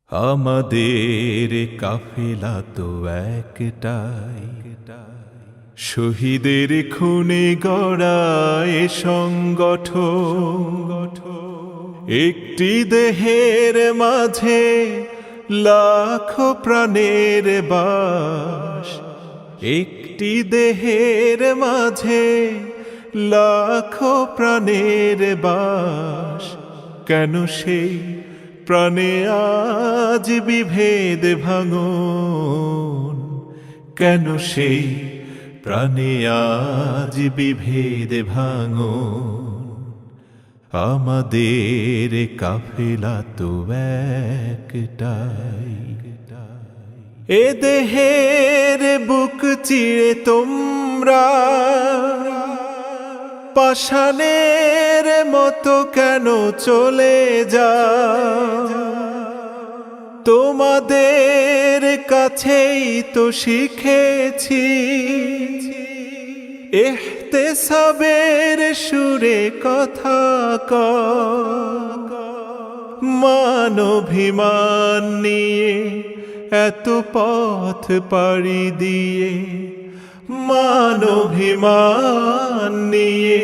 আমাদের কাফেলা তো একটাই, শহীদের খুনে গড়ায় সংগঠন। একটি দেহের মাঝে লাখো প্রাণের বাস, একটি দেহের মাঝে লাখো প্রাণের বাস। কেন সেই প্রাণে আজ বিভেদ ভাঙন? কেন সেই প্রাণে আজ বিভেদ ভাঙন? আমাদের কাফেলা তো একটাই, এ দেহের বুক চিরে তোমরা পাষাণের মতো কেন চলে যাও? তোমাদের কাছেই তো শিখেছি ইহতেসাবের সুরে কথা কও। মানভিমান নিয়ে এত পথ পাড়ি দিয়ে, মানভিমান নিয়ে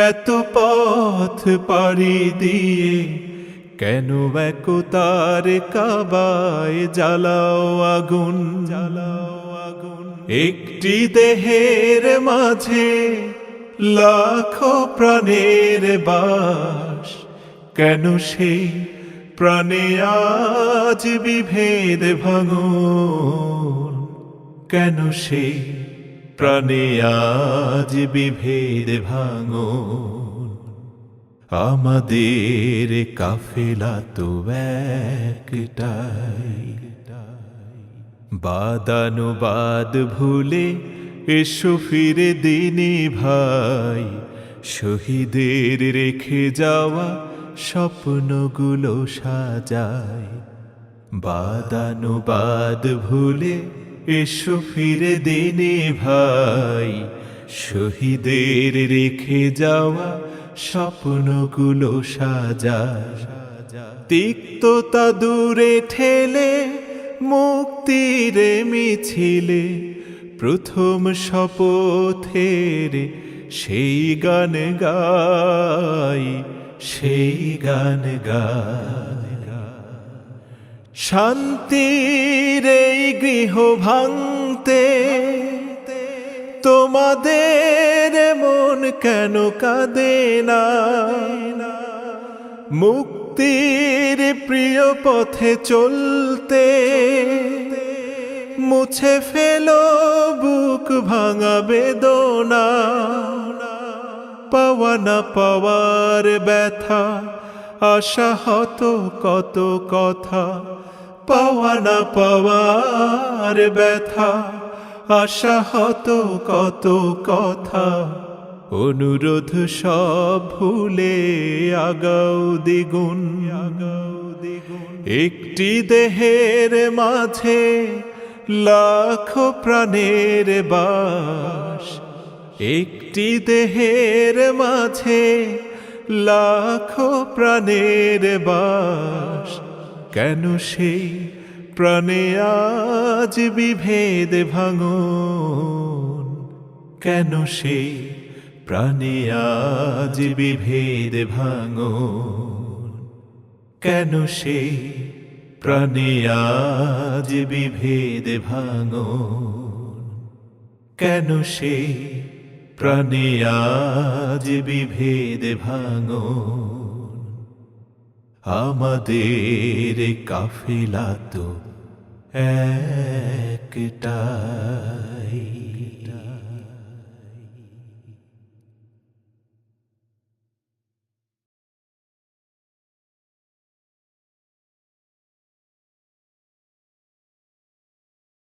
এত পথ পাড়ি দিয়ে, কেন একতার কাবায় জ্বালাও আগুন? জ্বালাও আগুন। একটি দেহের মাঝে লাখো প্রাণের বাস, কেন সেই প্রাণে আজ বিভেদ ভাঙন? কেন সেই প্রাণে আজ বিভেদ ভাঙন? আমাদের কাফেলা তো একটাই, বাদানুবাদ ভুলে এসো ফিরে দিনে ভাই, শহীদের রেখে যাওয়া স্বপ্নগুলো সাজায়। বাদানুবাদ ভুলে এসো ফিরে দিনে ভাই, শহীদের রেখে যাওয়া স্বপ্নগুলো সাজায়। তিক্ততা দূরে ঠেলে মুক্তির মিছিলে, প্রথম শপথের সেই গান গাই, সেই গান গাই। শান্তির এই গৃহ ভাঙতে তোমাদের মন কেন কাঁদে না? মুক্তির প্রিয় পথে চলতে মুছে ফেলো বুক ভাঙা বেদনা। পাওয়া না পাওয়ার ব্যথা, আশাহত কত কথা। পাওয়া না পাওয়ার ব্যথা, আশাহত কত কথা। অনুরোধ সব ভুলে আগাও দ্বিগুণ, আগাও দ্বিগুণ। একটি দেহের মাঝে লাখো প্রাণের বাস, একটি দেহের মাঝে লাখো প্রাণের বাস। কেন সেই প্রাণে আজ বিভেদ ভাঙন? কেন সেই প্রাণে আজ বিভেদ ভাঙন? কেন সেই প্রাণে আজ বিভেদ ভাঙন? কেন সেই প্রাণে আজ বিভেদ ভাঙন? আমাদের কাফেলা তো একটাই।